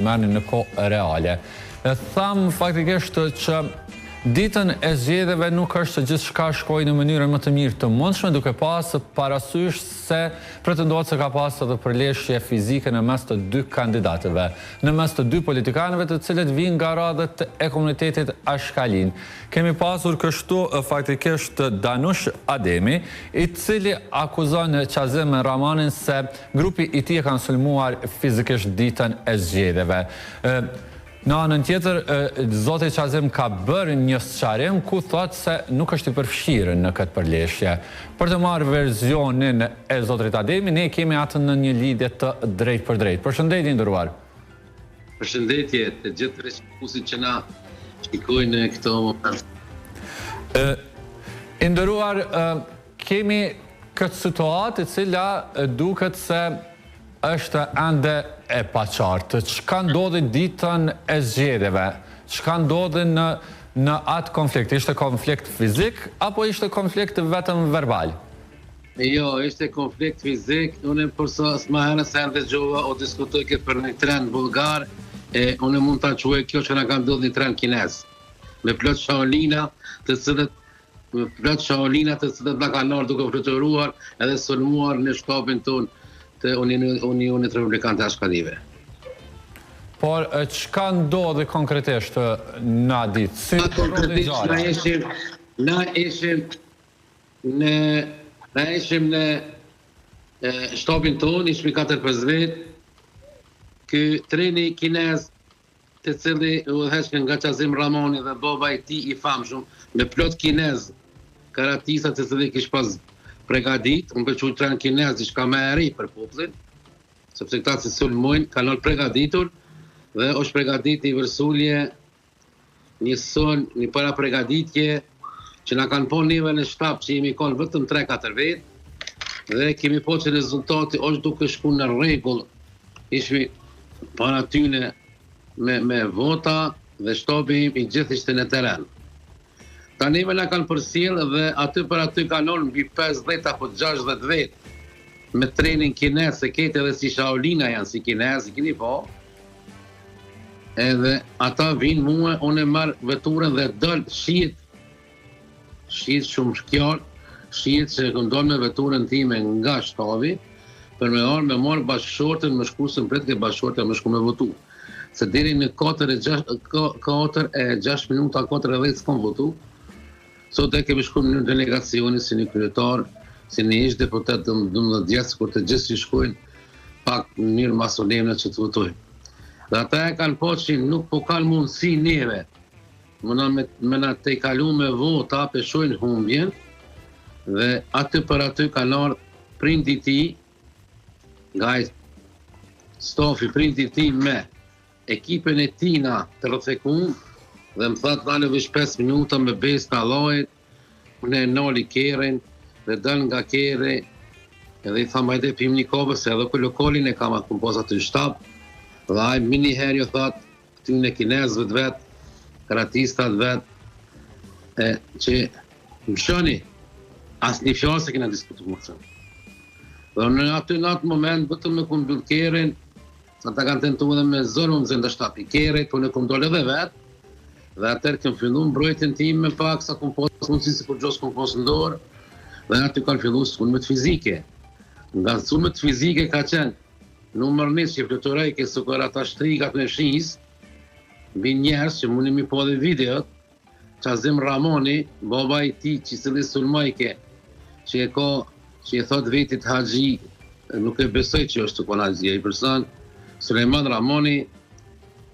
merrni në kohë reale. E tham faktikisht që ditën e zgjedhjeve nuk është se gjithçka shkojë në mënyrën më të mirë të mundshme, duke pasur parasysh se pretendohet se ka pasur edhe përleshje fizike në mes të dy kandidatëve, në mes të dy politikanëve të cilët vijnë nga radhët e komunitetit Ashkalin. Kemi pasur kështu faktikisht Danush Ademi, i cili akuzon Qazim Ramanin se grupi i tij e kanë sulmuar fizikisht ditën e zgjedhjeve. Në anën tjetër, zoti Qazim ka bërë një sqarim ku thotë se nuk është i përfshirë në këtë përleshje. Për të marrë versionin e zotrit Ademi, ne kemi atë në një lidhje të drejt për drejt. Përshëndetje nderuar. Përshëndetje të gjithë respektuesit që na shikojnë në këto moment. Nderuar, kemi këtë situatë e cila duket se është ende e paqartë. Çka ndodhi ditën e zgjedhjeve? Çka ndodhi në atë konflikt? Ishte konflikt fizik apo ishte konflikt vetëm verbal? Jo, ishte konflikt fizik. Unë përsa s'ma herë se dëgjova o diskutoj këtë për një tren bulgar, unë mund ta quaj kjo që na ka ndodhur një tren kinez. Me plot shaolina të cilët na kanë ardhur duke fluturuar edhe sulmuar në shtapin tonë të Unionit Republikan të Ashkalive. Por çka ndodhi konkretisht në ditë? Na ishim në shtapin tonë, ishmi 4-5 vetë, ky treni kinez të cili udhëheqën nga Qazim Ramani dhe baba i tij i famshëm, me plot kinez, karatisat të cilë kish pas pregadit, unë përquj tren kinez diçka më e ri për popullin, sepse këta që sulmojnë kanë qenë pregaditur dhe është pregadit një vërsulje, një para pregaditje që na kanë po neve në shtap që jemi konë vetëm 3-4 vetë dhe kemi po që rezultati është duke shku në rregull, ishmi para tyne me vota dhe shtapi i gjithë ishte në teren. Tani me na kanë përcjell dhe aty për aty kanon mbi 50 apo 60 vetë me trenin kinez, se ketë edhe si shaolina janë si kinez, i keni po. Edhe ata vinë mua, unë e marr veturën dhe dal shihet shumë shkjarë, shihet se këndon me veturën time nga shtavi, për me marr bashkëshortën, më shku se mpret ke bashkëshortën më shku me votu. Se deri në 4 e 6 minuta, 4 e 10 s'kom votu. Sot e kemi shku në delegacioni si një kryetar, si një ish deputet 12 djetë, kur të gjithë që shkojnë pak në mirë ma solemne që të votojnë. Dhe ata e kanë po që nuk po kanë mundësi neve, me na te kalu me vota, peshojnë humbjen, dhe aty për aty kanë ardhur prindi ti, nga stofi prindi ti me ekipen e tina të rrethekun, dhe më thatë dalë vish 5 minuta me besë të Allahit, unë e nali kerën, dhe dal nga kere, edhe i thamë hajde pim një kovë, se edhe për lokalin e kam atë kompozat të shtab, dhe ajë mini herë jo thatë, këtyn e kinezëve të vetë, karatistat vetë, që më shoni, asë një fjallë se kena diskutu më shumë. Dhe në atë moment, bëtëm në këmë bëllë kerën, sa ta kanë tentu edhe me zorë më zënda shtapi kere, po në këmë dole edhe vetë, dhe atër këmë fillu mbrojtën tim me pak sa këmë posë mundësi si për gjosë këmë posë ndorë, dhe aty kanë fillu sulmet fizike. Nga sulmet fizike ka qenë numër 1 që fluturoj ke sukër ata shtrikat me shis, mbi njerës që mundi mi po dhe videot, Qazim Ramani, baba i ti që cili sulmojke, që e thot vetit Haxhi, nuk e besoj që është të kon Haxhi, i person, Sulejman Ramani,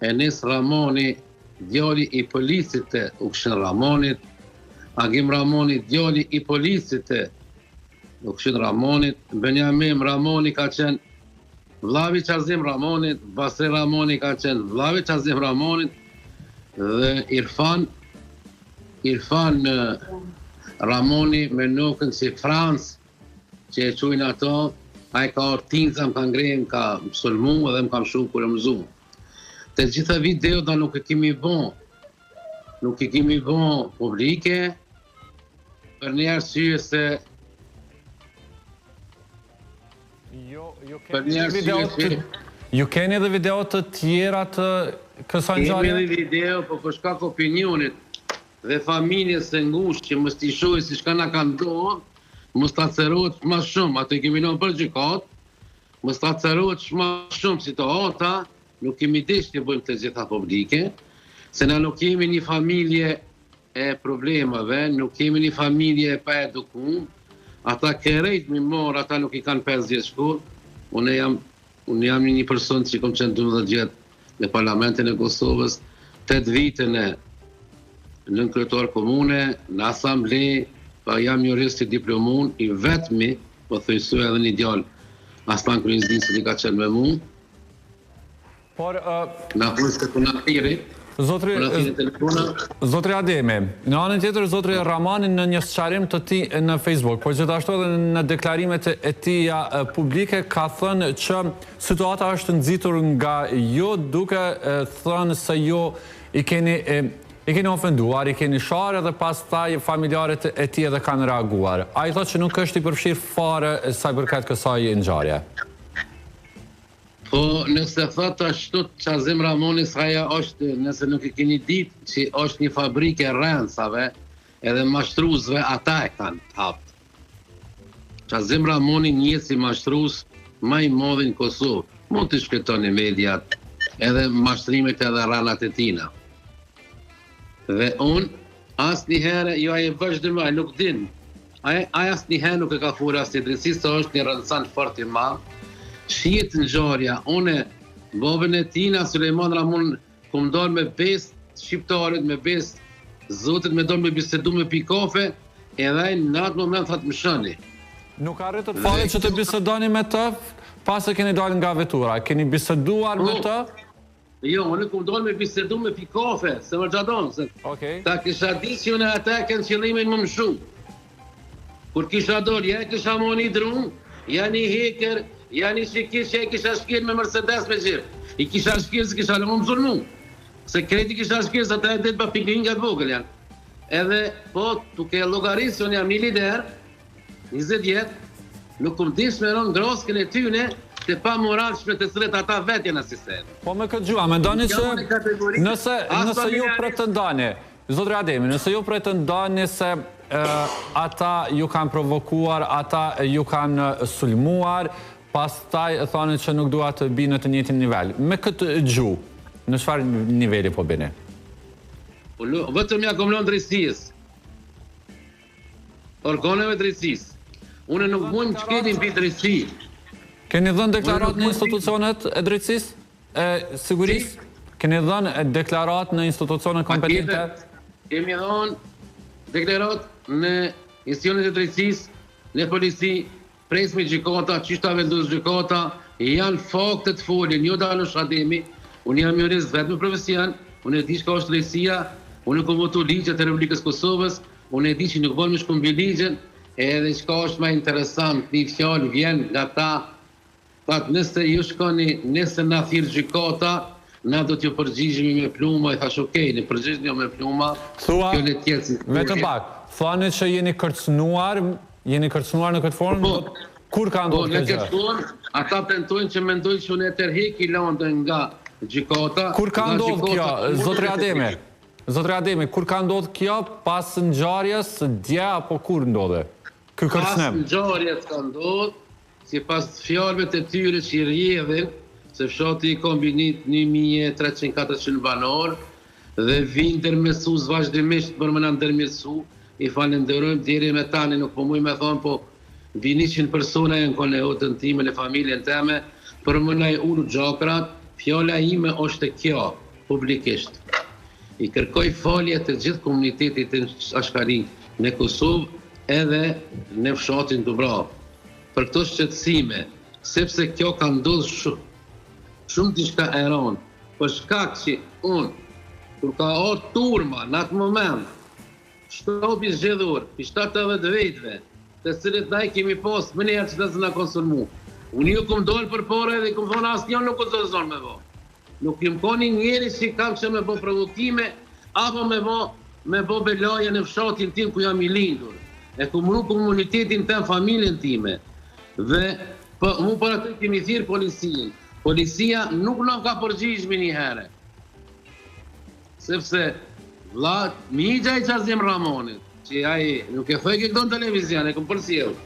Enes Ramani, djali i polisit të Ukshin Ramonit, Agim Ramani, djali i polisit të Ukshin Ramonit, Benjamin Ramani ka qenë vllavi Qazim Ramonit, Basri Ramani ka qenë vllavi Qazim Ramonit, dhe Irfan Ramani me nukën si Frans, që e qujnë ato, a i ka ortinca, më ka ngrejnë, ka sulmu edhe më ka mshu kur e mëzu. Të gjitha video da nuk e kemi bon publike, për një arsye se Ju keni edhe video të tjera të kësaj ngjarje? Kemi edhe video, po për shkak opinionit dhe familjes së ngushtë që mos t'i shohë si çka na ka ndodhur, mos ta cerohet më shumë, atë kemi lënë për gjykat, mos ta cerohet më shumë situata, nuk kemi dish të bëjmë të gjitha publike, se na nuk kemi një familje e problemave, nuk kemi një familje pa edukum, ata kërejt mi morë, ata nuk i kanë 50 shkollë, unë jam një person që kom qenë 12 vjet në Parlamentin e Kosovës, 8 vite në kryetar komune, në asamble, pa jam jurist i diplomun, i vetmi, po thojsoj edhe një djalë, Aslan Kryzdin se ka qenë me mu. Por na pushte ku na thiri. Zotri Ademi, në anën tjetër zotri Ramani në një sqarim të tij në Facebook, por gjithashtu edhe në deklarimet e tija publike ka thënë që situata është nxitur nga ju, duke thënë se ju i keni ofenduar, i keni sharë dhe pastaj familjarët e tij edhe kanë reaguar. Ai thotë që nuk është i përfshirë fare sa i përket kësaj ngjarje. Po, nëse thot ashtu Qazim Ramoni s'haja është, nëse nuk e keni ditë që është një fabrike rensave edhe mashtruzve, ata e kanë hapë. Qazim Ramoni njëtë si mashtruz ma i modhin Kosovë. Mund të shkretoni mediat edhe mashtrimet edhe ranat e tina. Dhe unë, asë njëherë, jo aje vazhdimaj, nuk din. Aje asë njëherë nuk e ka furë asë një drejtësi, se është një rëndësan fort i madhë. Shihet ngjarja, unë babën e tina Sulejman Ramon kum dalë me 5 shqiptarit, me 5 zotit, me dalë me bisedu me pi kafe, edhe ai në atë moment thatë më shëni. Nuk arritët fare që të bisedoni me të, pas e keni dalë nga vetura, keni biseduar me të? Jo, unë kum dalë me bisedu me pi kafe, se më gjadon, se ta kisha di që unë ata kënë qëllimin më shumë. Kur kisha dalë, ja kisha moni drum, ja një heker, janë i shikis që e kisha shkir me Mercedes me gjirë. I kisha shkir se kisha lëmë më zulmu. Se kreti kisha shkir se ata e ditë pa piklin nga të vogël janë. Edhe, po, tuke logarisë, unë jam një lider, 20 vjetë, nuk kum dish me ronë groskën e tyne, të pa moralshme të cilët ata vetë janë asisten. Po me këtë gjua, me ndoni që nëse ju pretendani, Zotri Ademi, nëse ju pretendani se ata ju kanë provokuar, ata ju kanë sulmuar, pastaj thonë që nuk dua të bi në të njëjtin nivel. Me këtë gjuhë, në çfarë niveli po bini? Vetëm ja kom lënë drejtësisë. Organeve drejtësisë. Unë nuk mund të shkelim mbi drejtësi. Keni dhënë deklaratë në institucionet e drejtësisë, e sigurisë? Keni dhënë deklaratë në institucionet kompetente? Kemi dhënë deklaratë në institucionet e drejtësisë, në polici, presme gjykata, qishta vendosë gjykata, janë fakte të folin, jo Danush Ademi, unë jam jurist vetë me profesion, unë e di shka është drejtësia, unë kom votu ligjet e Republikës Kosovës, unë e di që nuk bërë me shkumbi ligjen, edhe shka është ma interesant, një fjallë vjen nga ta, thëtë nëse ju shkoni, nëse na thirë gjykata, na do t'ju përgjigjemi me pluma, i thash okej, në përgjigjemi me pluma, kjo le tjetë si vetëm pak, thani që jeni kërcënuar në këtë formë? Kur ka ndodhur kjo gjë? Në këtë formë, ata tentojnë që mendojnë që unë e tërheqi lëndën nga gjykata. Kur ka ndodhur kjo, Zotri Ademi? Zotri Ademi, kur ka ndodhur kjo pas ngjarjes dje apo kur ndodhe? Ky kërcënim. Pas ngjarjes ka ndodhur, sipas fjalëve të tyre që i rrjedhin, se fshati i kombinit 1300-400 banor dhe vinë ndërmjetësues vazhdimisht për më na ndërmjetësu. I falenderojmë deri me tani, nuk po muj me thonë, po vini 100 persona e në konehotën time, në familjen teme, për më na i ulu gjakrat, fjalla ime është kjo, publikisht. I kërkoj falje të gjithë komunitetit të Ashkari në Kosovë edhe në fshatin Dubravë. Për këto shqetësime, sepse kjo ka ndodhur shumë diçka e rëndë, për shkak që unë, kur ka ardhur turma në atë moment, shtopi zgjedhur, i 70 vetëve, të cilët na i kemi pas më njerë që të na konsulmu. Unë ju kom dollë për pare dhe kom thonë asë njën nuk o të zonë me bo. Nuk jem koni njeri që kam që me bo provokime, apo me bo belaje në fshatin tim ku jam i lindur. E ku mru komunitetin tem, familjen time. Dhe mu për atë kemi thirë policinë. Policia nuk na ka përgjigjë një herë. Sepse vlla Migja i Qazim Ramonit, që ai nuk e thoi këto në televizion, e kom përsjell.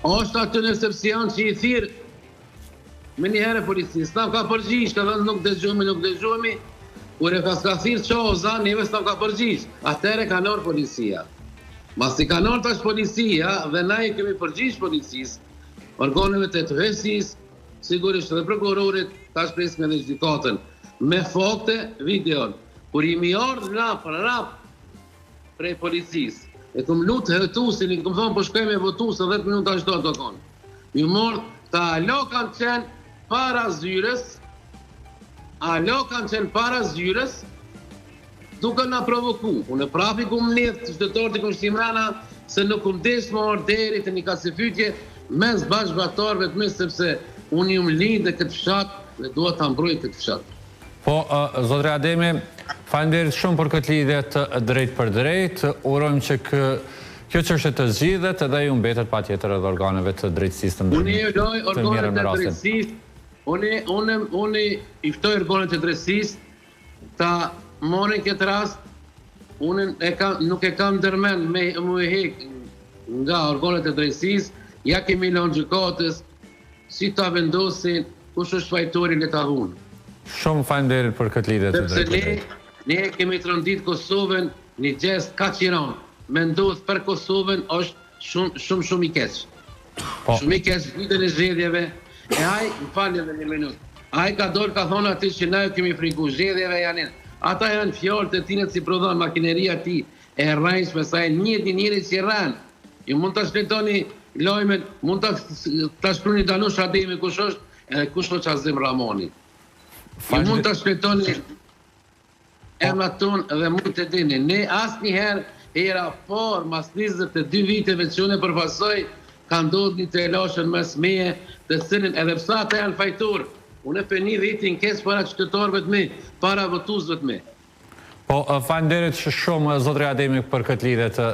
Është aty në recepcion që i thirr me një herë policisë, s'na ka përgjigjë, ka thënë nuk dëgjohemi, kur e ka thirr çoza, neve s'na ka përgjigjë. Atëherë ka nërë policia. Masi ka nërë tash policia dhe na i kemi përgjigjë policisë, organeve të tërheqësisë, sigurisht edhe prokurorit, tash presim edhe gjykatën, me fakte videon. Kur jemi ardhur rap prej policisë, e këm lutë hëtusin, i këm thonë po shkoj me votu se 10 minuta ashtu të konë. Ju morë, ta alo kanë qenë para zyres, duke na provoku. Unë e prapi këm njëtë qytetarë të Kushtimrana, se nuk këm desh më orë deri të një kasifytje mes bashkëbatarëve të mes, sepse unë jam lindë këtë fshatë dhe duhet të mbroj këtë fshatë. Po, Zotri Ademi, faleminderit shumë për këtë lidhje të drejt për drejt. Urojmë që kjo çështje të zgjidhet edhe ju mbetet patjetër edhe organeve të drejtësisë të Unë i loj organet të drejtësisë, unë i ftoj organet të drejtësisë ta marrin këtë rast. Unë nuk e kam ndërmend me mu e hek nga organet të drejtësisë, ja kemi lënë gjykatës si ta vendosin kush është fajtori le ta hunë. Shumë faleminderit për këtë lidhje të drejtë për drejtë. Ne kemi trondit Kosovën një gjest kaq i rëndë. Me ndodh për Kosovën është shumë i keq. Shumë i keq vitën e zgjedhjeve. E ai, më falni edhe një minutë. Ai ka dorë ka thonë aty që na kemi friku zgjedhjeve janë. Ata janë fjalët e tij si prodhon makineria e tij e rrajshme sa e njëri që rran. Ju mund ta shpletoni lajmen, mund ta shkruani Danush Ademi kush është, edhe kush është Qazim Ramoni. Ju mund të shpletoni emrat tonë dhe mund të dini. Ne asnjëherë hera parë mas 22 viteve që unë përfaqësoj, ka ndodhur një telashën mes meje, të cilin edhe pse ata janë fajtor, unë për një vit nkes para qytetarëve të mi, para votuesve të mi. Po, faleminderit shumë Zotri Ademi për këtë lidhje të